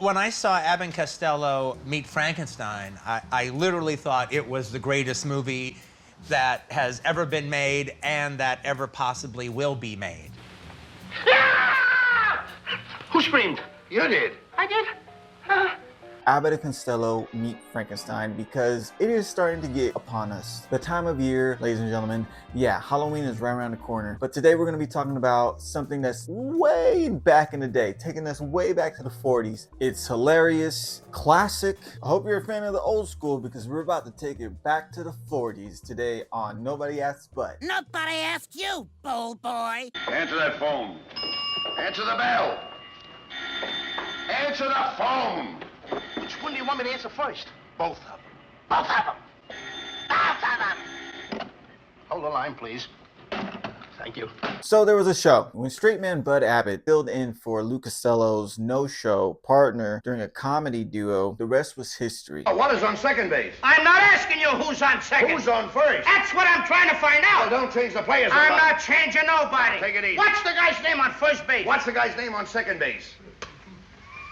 When I saw Abbott Costello meet Frankenstein, I literally thought it was the greatest movie that has ever been made and that ever possibly will be made. Who screamed? You did. I did. Abbott and Costello meet Frankenstein because it is starting to get upon us. The time of year, ladies and gentlemen, yeah, Halloween is right around the corner. But today we're going to be talking about something that's way back in the day, taking us way back to the 40s. It's hilarious, classic. I hope you're a fan of the old school because we're about to take it back to the 40s today on Nobody Asks But. Nobody asked you, bold boy. Answer that phone. Answer the bell. Answer the phone. Which one do you want me to answer first? Both of them. Both of them. Both of them. Hold the line, please. Thank you. So there was a show when straight man Bud Abbott filled in for Lou Costello's no-show partner during a comedy duo. The rest was history. Oh, what is on second base? I'm not asking you who's on second. Who's on first? That's what I'm trying to find out. Well, don't change the players. I'm not changing nobody. Take it easy. What's the guy's name on first base? What's the guy's name on second base?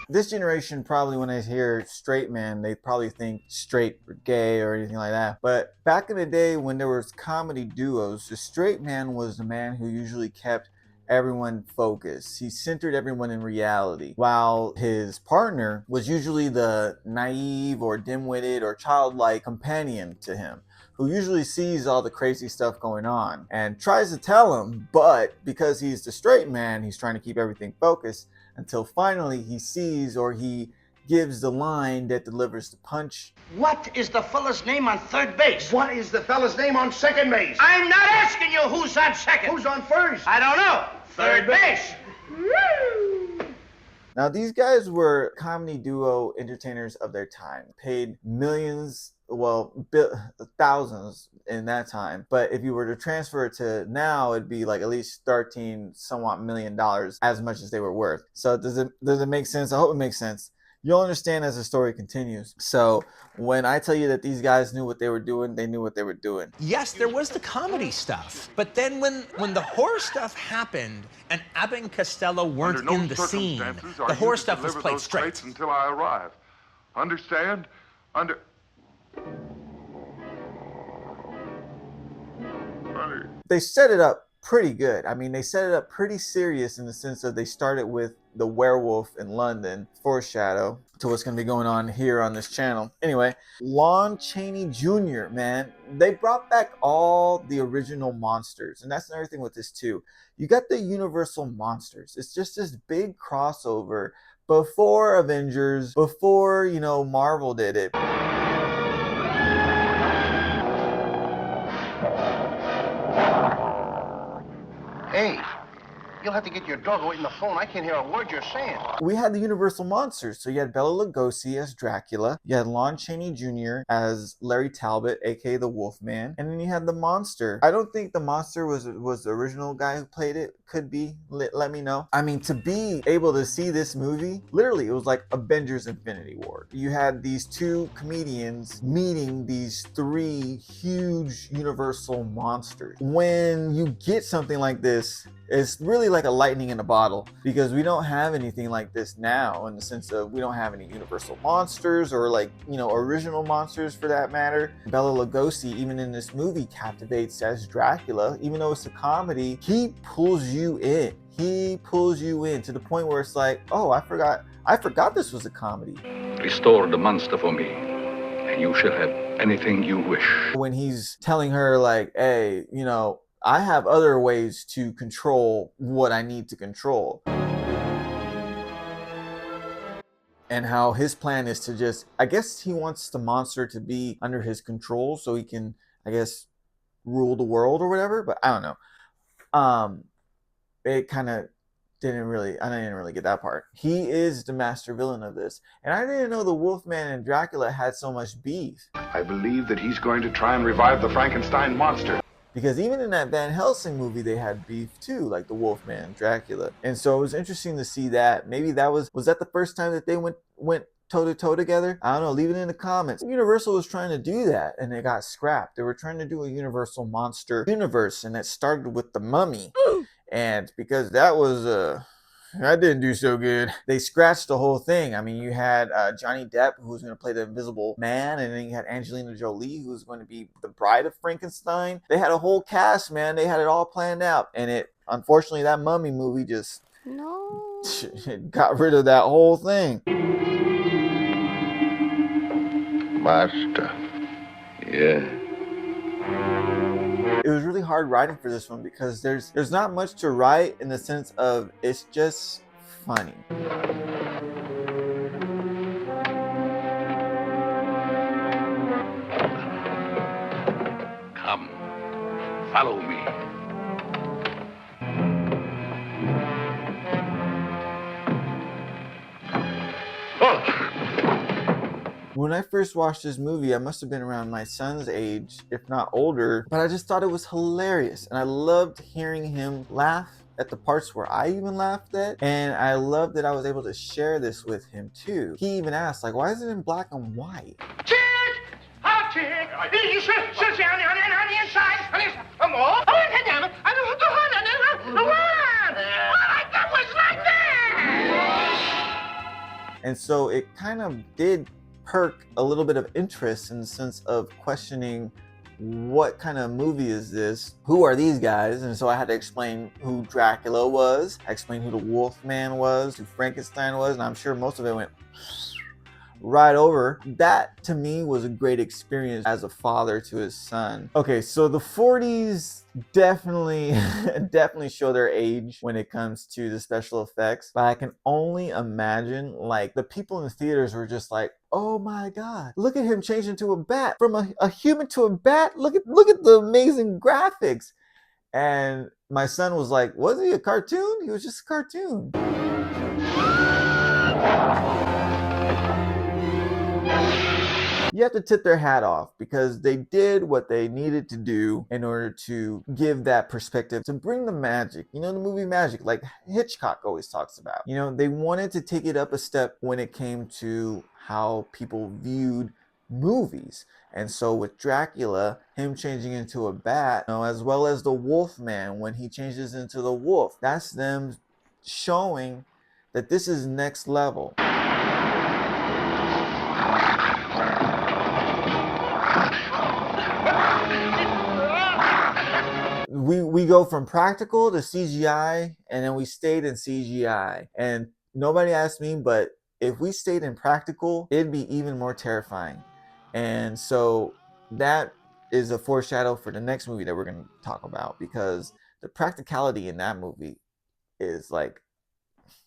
This generation probably, when they hear straight man, they probably think straight or gay or anything like that. But back in the day when there was comedy duos, the straight man was the man who usually kept everyone focused. He centered everyone in reality, while his partner was usually the naive or dim-witted or childlike companion to him, who usually sees all the crazy stuff going on and tries to tell him, but because he's the straight man, he's trying to keep everything focused until finally he sees or he gives the line that delivers the punch. What is the fella's name on third base? What is the fella's name on second base? I'm not asking you who's on second. Who's on first? I don't know. Third base. Now, these guys were comedy duo entertainers of their time, paid millions, well, thousands in that time. But if you were to transfer it to now, it'd be like at least 13 somewhat $1 million, as much as they were worth. So does it make sense? I hope it makes sense. You'll understand as the story continues. So when I tell you that these guys knew what they were doing, they knew what they were doing. Yes, there was the comedy stuff, but then when the horror stuff happened and Abbott and Costello weren't Under no in the scene, circumstances the are horror you to stuff was deliver played those straight. crates until I arrive. Understand? They set it up pretty good. I mean, they set it up pretty serious in the sense that they started with the werewolf in London, foreshadow to what's going to be going on here on this channel. Anyway, Lon Chaney Jr., man, they brought back all the original monsters. And that's another thing with this too. You got the Universal monsters. It's just this big crossover before Avengers, before, Marvel did it. Hey, you'll have to get your dog away from the phone. I can't hear a word you're saying. We had the Universal monsters. So you had Bela Lugosi as Dracula. You had Lon Chaney Jr. as Larry Talbot, aka the Wolfman. And then you had the monster. I don't think the monster was the original guy who played it. Could be. Let me know. I mean, to be able to see this movie, literally, it was like Avengers Infinity War. You had these two comedians meeting these three huge Universal monsters. When you get something like this, it's really like a lightning in a bottle, because we don't have anything like this now, in the sense of we don't have any Universal monsters or original monsters for that matter. Bela Lugosi, even in this movie, captivates as Dracula. Even though it's a comedy, he pulls you in. He pulls you in to the point where it's like, oh, I forgot this was a comedy. Restore the monster for me, and you shall have anything you wish. When he's telling her like, hey, I have other ways to control what I need to control. And how his plan is to just, I guess he wants the monster to be under his control so he can, I guess, rule the world or whatever. But I don't know. It kind of I didn't really get that part. He is the master villain of this. And I didn't know the Wolfman and Dracula had so much beef. I believe that he's going to try and revive the Frankenstein monster. Because even in that Van Helsing movie, they had beef too, like the Wolfman and Dracula. And so it was interesting to see that. Maybe that was that the first time that they went toe-to-toe together? I don't know, leave it in the comments. Universal was trying to do that, and it got scrapped. They were trying to do a Universal monster universe, and it started with The Mummy. And because that was that didn't do so good. They scratched the whole thing. I mean, you had Johnny Depp, who was going to play the Invisible Man, and then you had Angelina Jolie, who was going to be the bride of Frankenstein. They had a whole cast, man. They had it all planned out, and unfortunately, that Mummy movie just got rid of that whole thing. Master. Yeah. It was really hard writing for this one because there's not much to write in the sense of it's just funny. Come, follow me. When I first watched this movie, I must have been around my son's age, if not older, but I just thought it was hilarious. And I loved hearing him laugh at the parts where I even laughed at. And I loved that I was able to share this with him too. He even asked, like, why is it in black and white? Chick! Hot chick! Sit down on the inside. Oh, I don't have to all I did was like that! And so it kind of did perk a little bit of interest in the sense of questioning what kind of movie is this? Who are these guys? And so I had to explain who Dracula was. I explained who the Wolfman was, who Frankenstein was, and I'm sure most of it went right over. That to me was a great experience as a father to his son. Okay, so the 40s definitely show their age when it comes to the special effects, but I can only imagine like the people in the theaters were just like, oh my god, look at him change into a bat, from a human to a bat. Look at the amazing graphics. And my son was like, was he a cartoon? He was just a cartoon. You have to tip their hat off because they did what they needed to do in order to give that perspective, to bring the magic, the movie magic, like Hitchcock always talks about. They wanted to take it up a step when it came to how people viewed movies. And so with Dracula, him changing into a bat, as well as the Wolfman when he changes into the wolf, that's them showing that this is next level. We go from practical to CGI, and then we stayed in CGI. And nobody asked me, but if we stayed in practical, it'd be even more terrifying. And so that is a foreshadow for the next movie that we're going to talk about, because the practicality in that movie is like,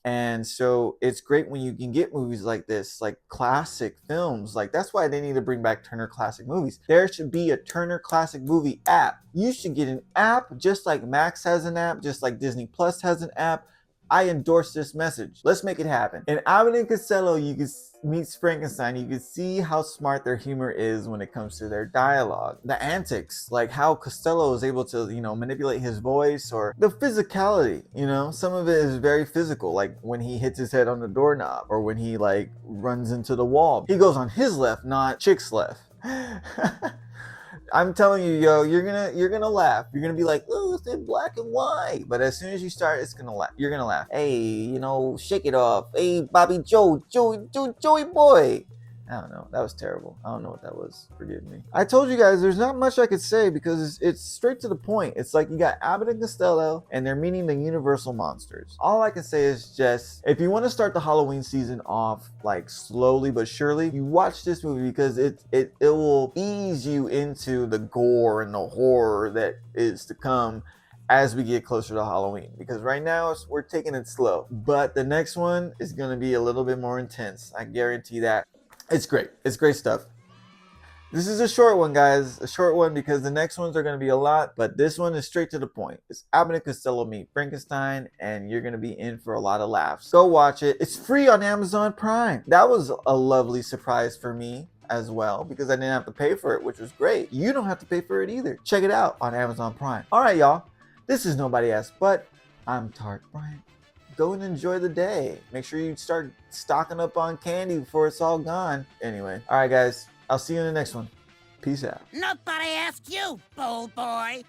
and so it's great when you can get movies like this, like classic films. Like that's why they need to bring back Turner Classic Movies. There should be a Turner Classic Movie app. You should get an app just like Max has an app, just like Disney Plus has an app. I endorse this message. Let's make it happen. In Abbott and Costello, you can meet Frankenstein. You can see how smart their humor is when it comes to their dialogue. The antics, like how Costello is able to, manipulate his voice, or the physicality, some of it is very physical, like when he hits his head on the doorknob, or when he like runs into the wall. He goes on his left, not Chick's left. I'm telling you, yo, you're gonna laugh. You're gonna be like, oh, it's in black and white. But as soon as you start, you're gonna laugh. Hey, shake it off. Hey, Bobby Joey boy. I don't know. That was terrible. I don't know what that was. Forgive me. I told you guys there's not much I could say because it's straight to the point. It's like you got Abbott and Costello and they're meeting the Universal monsters. All I can say is just, if you want to start the Halloween season off like slowly but surely, you watch this movie because it will ease you into the gore and the horror that is to come as we get closer to Halloween. Because right now we're taking it slow. But the next one is going to be a little bit more intense. I guarantee that. It's great. It's great stuff. This is a short one, guys. A short one because the next ones are going to be a lot, but this one is straight to the point. It's Abbott and Costello meet Frankenstein, and you're going to be in for a lot of laughs. Go watch it. It's free on Amazon Prime. That was a lovely surprise for me as well because I didn't have to pay for it, which was great. You don't have to pay for it either. Check it out on Amazon Prime. All right, y'all. This is Nobody Asked But. I'm Tart Bryant. Go and enjoy the day. Make sure you start stocking up on candy before it's all gone. Anyway, all right, guys. I'll see you in the next one. Peace out. Nobody asked you, bold boy.